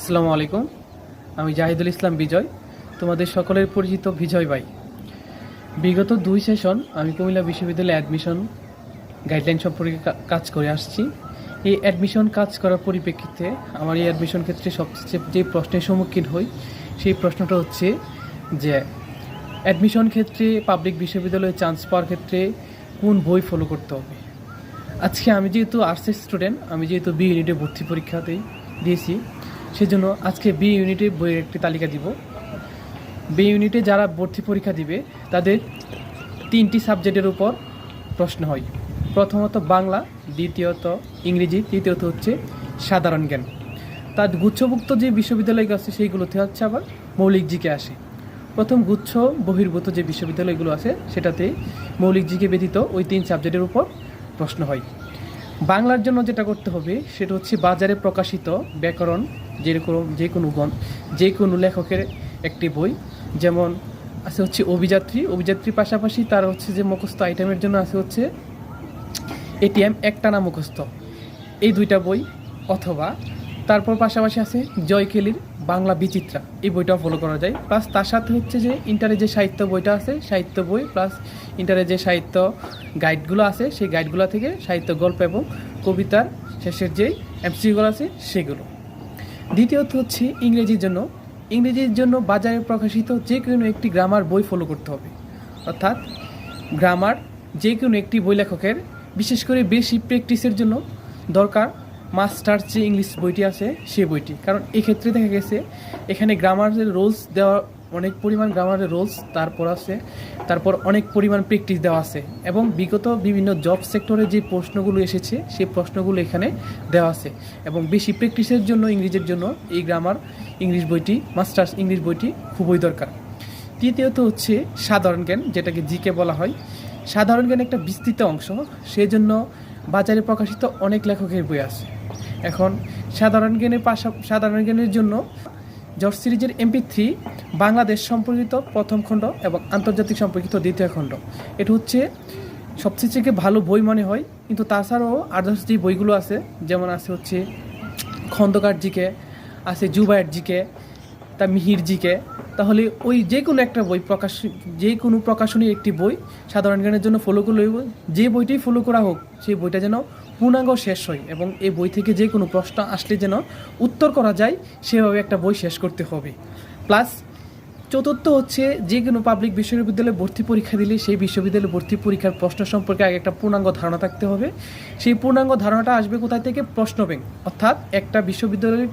আসসালামু আলাইকুম। আমি জাহিদুল ইসলাম বিজয়, তোমাদের সকলের পরিচিত বিজয় ভাই। বিগত 2 সেশন আমি কুমিল্লা বিশ্ববিদ্যালয়ে অ্যাডমিশন গাইডলাইন সম্পর্কে কাজ করে আসছি। এই অ্যাডমিশন কাজ করার পরিপ্রেক্ষিতে আমার এই অ্যাডমিশন ক্ষেত্রে সবচেয়ে যে প্রশ্নের সম্মুখীন হই সেই প্রশ্নটা হচ্ছে যে অ্যাডমিশন ক্ষেত্রে পাবলিক বিশ্ববিদ্যালয়ে চান্স পাওয়ার ক্ষেত্রে কোন বই ফলো করতে হবে। আজকে আমি যেহেতু আর্টসের স্টুডেন্ট, আমি যেহেতু বি ইউনিটে ভর্তি পরীক্ষাতেই দিয়েছি, সেজন্য আজকে বি ইউনিটে বইয়ের একটি তালিকা দিব। বি ইউনিটে যারা ভর্তি পরীক্ষা দিবে তাদের 3টি সাবজেক্টের উপর প্রশ্ন হয়। প্রথমত বাংলা, দ্বিতীয়ত ইংরেজি, তৃতীয়ত হচ্ছে সাধারণ জ্ঞান। তার গুচ্ছভুক্ত যে বিশ্ববিদ্যালয়গুলো আছে সেইগুলোতে হচ্ছে আবার মৌলিক জিকে আসে। প্রথম গুচ্ছ বহির্ভূত যে বিশ্ববিদ্যালয়গুলো আছে সেটাতে মৌলিক জিকে ব্যতীত ওই 3 সাবজেক্টের উপর প্রশ্ন হয়। বাংলার জন্য যেটা করতে হবে সেটা হচ্ছে বাজারে প্রকাশিত ব্যাকরণ, যেরকম যে কোনো লেখকের একটি বই, যেমন আছে হচ্ছে অভিযাত্রী পাশাপাশি তার হচ্ছে যে মুখস্থ আইটেমের জন্য আছে হচ্ছে এটিএম একটানা মুখস্থ, এই 2টা বই। অথবা তারপর পাশাপাশি আছে জয়কেলির বাংলা বিচিত্রা, এই বইটাও ফলো করা যায়। প্লাস তার সাথে হচ্ছে যে ইন্টারে যে সাহিত্য বইটা আছে, সাহিত্য বই, প্লাস ইন্টারে যে সাহিত্য গাইডগুলো আছে সেই গাইডগুলো থেকে সাহিত্য গল্প এবং কবিতার শেষের যেই এমসিকিউগুলো আছে সেগুলো। দ্বিতীয়ত হচ্ছে ইংরেজির জন্য বাজারে প্রকাশিত যে কোনো একটি গ্রামার বই ফলো করতে হবে। অর্থাৎ গ্রামার যে কোনো একটি বই লেখকের, বিশেষ করে বেশি প্র্যাকটিসের জন্য দরকার মাস্টার্স যে ইংলিশ বইটি আছে সেই বইটি। কারণ এক্ষেত্রে দেখা গেছে এখানে গ্রামারের রুলস দেওয়া, অনেক পরিমাণ গ্রামারের রুলস, তারপর অনেক পরিমাণ প্র্যাকটিস দেওয়া আছে এবং বিগত বিভিন্ন জব সেক্টরে যে প্রশ্নগুলো এসেছে সেই প্রশ্নগুলো এখানে দেওয়া আছে। এবং বেশি প্র্যাকটিসের জন্য ইংরেজির জন্য এই ইংলিশ বইটি, মাস্টার্স ইংলিশ বইটি খুবই দরকার। তৃতীয়ত হচ্ছে সাধারণ জ্ঞান, যেটাকে জিকে বলা হয়। সাধারণ জ্ঞান একটা বিস্তৃত অংশ, সেজন্য বাজারে প্রকাশিত অনেক লেখকের বই আছে। এখন সাধারণ জ্ঞানের জন্য জর্জ সিরিজের MP3 বাংলাদেশ সম্পর্কিত প্রথম খণ্ড এবং আন্তর্জাতিক সম্পর্কিত দ্বিতীয় খণ্ড, এটা হচ্ছে সবচেয়ে থেকে ভালো বই মনে হয়। কিন্তু তাছাড়াও আদার্স যে বইগুলো আছে, যেমন আছে হচ্ছে খন্দকার জিকে, আছে জুবায়ের জিকে, তা মিহির জিকে, তাহলে ওই যে কোনো প্রকাশনীর একটি বই সাধারণ জ্ঞানের জন্য ফলো করলে যে বইটি ফলো করা হোক সেই বইটা যেন পূর্ণাঙ্গ শেষ হয় এবং এই বই থেকে যে কোনো প্রশ্ন আসলে যেন উত্তর করা যায় সেভাবে একটা বই শেষ করতে হবে। প্লাস চতুর্থ হচ্ছে যে কোনো পাবলিক বিশ্ববিদ্যালয়ে ভর্তি পরীক্ষা দিলে সেই বিশ্ববিদ্যালয়ে ভর্তি পরীক্ষার প্রশ্ন সম্পর্কে আগে একটা পূর্ণাঙ্গ ধারণা থাকতে হবে। সেই পূর্ণাঙ্গ ধারণাটা আসবে কোথায় থেকে? প্রশ্ন ব্যাংক। অর্থাৎ একটা বিশ্ববিদ্যালয়ের